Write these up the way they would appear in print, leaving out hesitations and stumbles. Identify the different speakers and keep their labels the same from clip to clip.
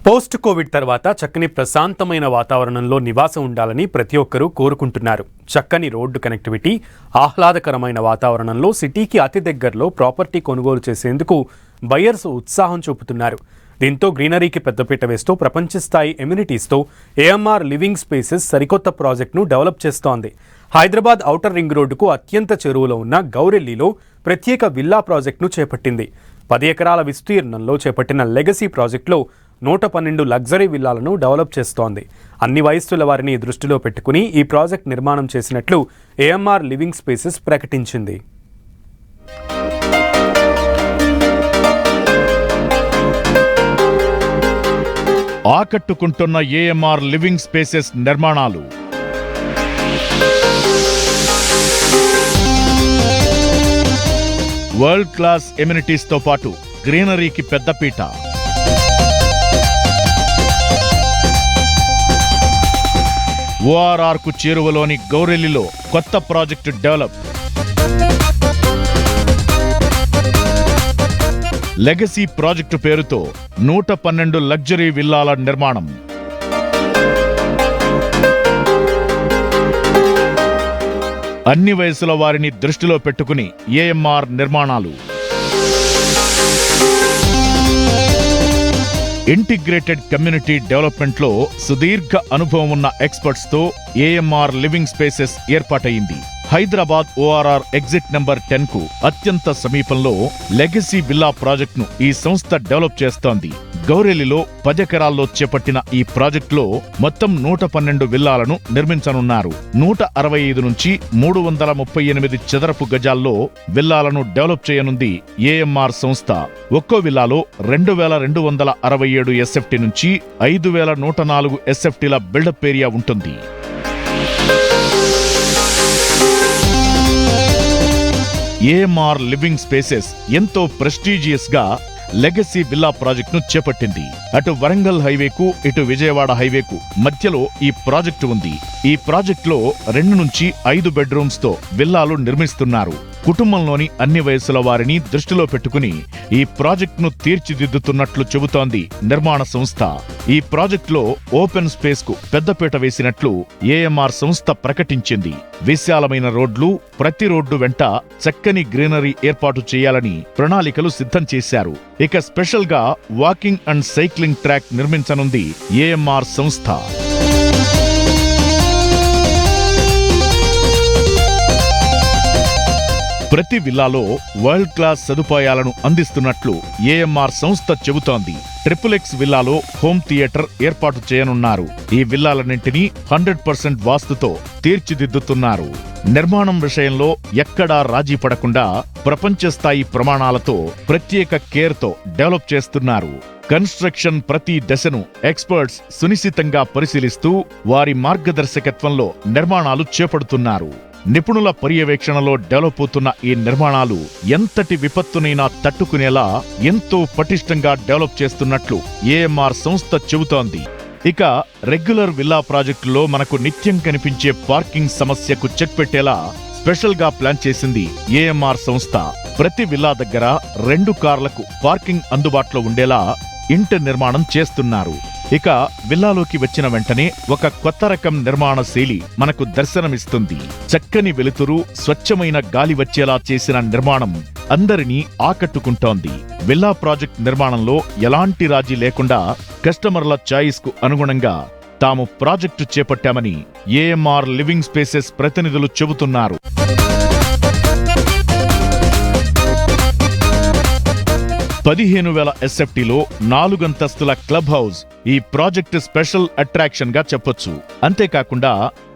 Speaker 1: Post Covid తర్వాత చక్కని ప్రశాంతమైన వాతావరణంలో నివాసం ఉండాలని ప్రతి ఒక్కరూ కోరుకుంటున్నారు. చక్కని రోడ్డు కనెక్టివిటీ, ఆహ్లాదకరమైన వాతావరణంలో సిటీకి అతి దగ్గరలో ప్రాపర్టీ కొనుగోలు చేసేందుకు బయర్స్ ఉత్సాహం చూపుతున్నారు. దీంతో గ్రీనరీకి పెద్దపీట వేస్తూ ప్రపంచ స్థాయి ఎమ్యూనిటీస్తో ఏఎంఆర్ లివింగ్ స్పేసెస్ సరికొత్త ప్రాజెక్టును డెవలప్ చేస్తోంది. హైదరాబాద్ ఔటర్ రింగ్ రోడ్డుకు అత్యంత చెరువులో ఉన్న గౌరెల్లిలో ప్రత్యేక విల్లా ప్రాజెక్టును చేపట్టింది. 10 ఎకరాల విస్తీర్ణంలో చేపట్టిన లెగసీ ప్రాజెక్టులో 112 లగ్జరీ విల్లాలను డెవలప్ చేస్తోంది. అన్ని వయస్సుల వారిని దృష్టిలో పెట్టుకుని ఈ ప్రాజెక్ట్ నిర్మాణం చేసినట్లు ఏఎంఆర్ లివింగ్ స్పేసెస్ ప్రకటించింది.
Speaker 2: ఆకట్టుకుంటున్న ఏఎంఆర్ లివింగ్ స్పేసెస్ నిర్మాణాలు వరల్డ్ క్లాస్ ఎమ్యూనిటీస్తో పాటు గ్రీనరీకి పెద్దపీట. ORR కు చేరువలోని గౌరెల్లిలో కొత్త ప్రాజెక్టు డెవలప్. లెగసీ ప్రాజెక్టు పేరుతో 112 లగ్జరీ విల్లాల నిర్మాణం. అన్ని వయసుల వారిని దృష్టిలో పెట్టుకుని ఏఎంఆర్ నిర్మాణాలు. ఇంటిగ్రేటెడ్ కమ్యూనిటీ డెవలప్మెంట్లో సుదీర్ఘ అనుభవం ఉన్న ఎక్స్పర్ట్స్తో ఏఎంఆర్ లివింగ్ స్పేసెస్ ఏర్పాటయింది. హైదరాబాద్ ORR ఎగ్జిట్ నెంబర్ 10 కు అత్యంత సమీపంలో లెగసీ విల్లా ప్రాజెక్టును ఈ సంస్థ డెవలప్ చేస్తోంది. గౌరెల్లిలో 10 ఎకరాల్లో చేపట్టిన ఈ ప్రాజెక్టులో మొత్తం 112 విల్లాలను నిర్మించనున్నారు. 165 నుంచి 338 చదరపు గజాల్లో విల్లాలను డెవలప్ చేయనుంది ఏఎంఆర్ సంస్థ. ఒక్కో విల్లాలో 2267 SFT నుంచి 5104 SFTల బిల్డప్ ఏరియా ఉంటుంది. ఏఎంఆర్ లివింగ్ స్పేసెస్ ఎంతో ప్రెస్టీజియస్ గా లెగసీ విల్లా ప్రాజెక్టును చేపట్టింది. అటు వరంగల్ హైవేకు, ఇటు విజయవాడ హైవేకు మధ్యలో ఈ ప్రాజెక్టు ఉంది. ఈ ప్రాజెక్టులో 2 నుంచి 5 బెడ్రూమ్స్ తో విల్లాలు నిర్మిస్తున్నారు. కుటుంబంలోని అన్ని వయసుల వారిని దృష్టిలో పెట్టుకుని ఈ ప్రాజెక్టును తీర్చిదిద్దుతున్నట్లు చెబుతోంది నిర్మాణ సంస్థ. ఈ ప్రాజెక్టులో ఓపెన్ స్పేస్ కు పెద్దపీట వేసినట్లు ఏఎంఆర్ సంస్థ ప్రకటించింది. విశాలమైన రోడ్లు, ప్రతి రోడ్డు వెంట చక్కని గ్రీనరీ ఏర్పాటు చేయాలని ప్రణాళికలు సిద్ధం చేశారు. ఇక స్పెషల్ గా వాకింగ్ అండ్ సైక్లింగ్ ట్రాక్ నిర్మించనుంది ఏఎంఆర్ సంస్థ. ప్రతి విల్లాలో వరల్డ్ క్లాస్ సదుపాయాలను అందిస్తున్నట్లు ఏఎంఆర్ సంస్థ చెబుతోంది. XXX విల్లాలో హోమ్ థియేటర్ ఏర్పాటు చేయనున్నారు. ఈ విల్లాలన్నింటినీ 100% వాస్తుతో తీర్చిదిద్దుతున్నారు. నిర్మాణం విషయంలో ఎక్కడా రాజీ పడకుండా ప్రపంచ స్థాయి ప్రమాణాలతో ప్రత్యేక కేర్తో డెవలప్ చేస్తున్నారు. కన్స్ట్రక్షన్ ప్రతి దశను ఎక్స్పర్ట్స్ సునిశితంగా పరిశీలిస్తూ వారి మార్గదర్శకత్వంలో నిర్మాణాలు చేపడుతున్నారు. నిపుణుల పర్యవేక్షణలో డెవలప్ అవుతున్న ఈ నిర్మాణాలు ఎంతటి విపత్తునైనా తట్టుకునేలా ఎంతో పటిష్టంగా డెవలప్ చేస్తున్నట్లు ఏఎంఆర్ సంస్థ చెబుతోంది. ఇక రెగ్యులర్ విల్లా ప్రాజెక్టులో మనకు నిత్యం కనిపించే పార్కింగ్ సమస్యకు చెక్ పెట్టేలా స్పెషల్ గా ప్లాన్ చేసింది ఏఎంఆర్ సంస్థ. ప్రతి విల్లా దగ్గర 2 కార్లకు పార్కింగ్ అందుబాటులో ఉండేలా ఇంటి నిర్మాణం చేస్తున్నారు. ఇక విల్లాలోకి వచ్చిన వెంటనే ఒక కొత్త రకం నిర్మాణ శైలి మనకు దర్శనమిస్తుంది. చక్కని వెలుతురు, స్వచ్ఛమైన గాలి వచ్చేలా చేసిన నిర్మాణం అందరినీ ఆకట్టుకుంటోంది. విల్లా ప్రాజెక్ట్ నిర్మాణంలో ఎలాంటి రాజీ లేకుండా కస్టమర్ల చాయిస్ కు అనుగుణంగా తాము ప్రాజెక్టు చేపట్టామని ఏఎంఆర్ లివింగ్ స్పేసెస్ ప్రతినిధులు చెబుతున్నారు. 15,000 SFTలో 4 అంతస్తుల క్లబ్ హౌస్ ఈ ప్రాజెక్టు స్పెషల్ అట్రాక్షన్ గా చెప్పొచ్చు. అంతేకాకుండా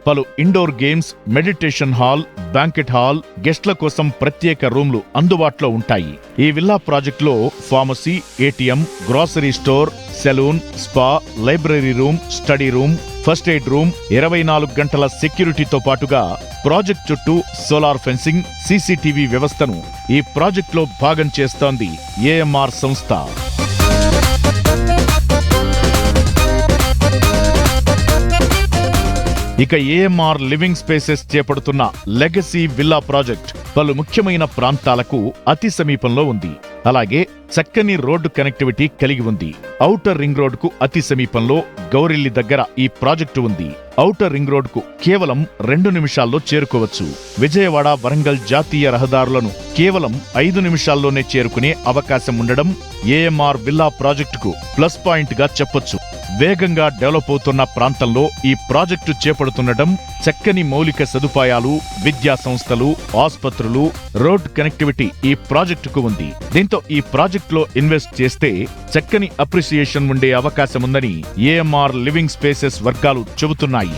Speaker 2: పలు indoor games, meditation hall, banquet hall, గెస్ట్ల కోసం ప్రత్యేక రూమ్లు అందుబాటులో ఉంటాయి. ఈ విల్లా ప్రాజెక్టులో pharmacy, ATM, grocery store, saloon, spa, library room, study room, first aid room, 24 గంటల సెక్యూరిటీతో పాటుగా ప్రాజెక్ట్ చుట్టూ సోలార్ ఫెన్సింగ్, CCTV వ్యవస్థను ఈ ప్రాజెక్టులో భాగం చేస్తోంది ఏఎంఆర్ సంస్థ. ఇక ఏఎంఆర్ లివింగ్ స్పేసెస్ చేపడుతున్న లెగసీ విల్లా ప్రాజెక్ట్ పలు ముఖ్యమైన ప్రాంతాలకు అతి సమీపంలో ఉంది. అలాగే చక్కని రోడ్డు కనెక్టివిటీ కలిగి ఉంది. ఔటర్ రింగ్ రోడ్డుకు అతి సమీపంలో గౌరిల్లి దగ్గర ఈ ప్రాజెక్టు ఉంది. ఔటర్ రింగ్ రోడ్డుకు కేవలం 2 నిమిషాల్లో చేరుకోవచ్చు. విజయవాడ వరంగల్ జాతీయ రహదారులను కేవలం 5 నిమిషాల్లోనే చేరుకునే అవకాశం ఉండడం ఏఎంఆర్ విల్లా ప్రాజెక్టుకు ప్లస్ పాయింట్ గా చెప్పొచ్చు. వేగంగా డెవలప్ అవుతున్న ప్రాంతంలో ఈ ప్రాజెక్టు చేపడుతుండటం, చక్కని మౌలిక సదుపాయాలు, విద్యా సంస్థలు, ఆసుపత్రులు, రోడ్ కనెక్టివిటీ ఈ ప్రాజెక్టుకు ఉంది. దీంతో ఈ ప్రాజెక్టులో ఇన్వెస్ట్ చేస్తే చక్కని అప్రిసియేషన్ ఉండే అవకాశం ఉందని ఏఎంఆర్ లివింగ్ స్పేసెస్ వర్గాలు చెబుతున్నాయి.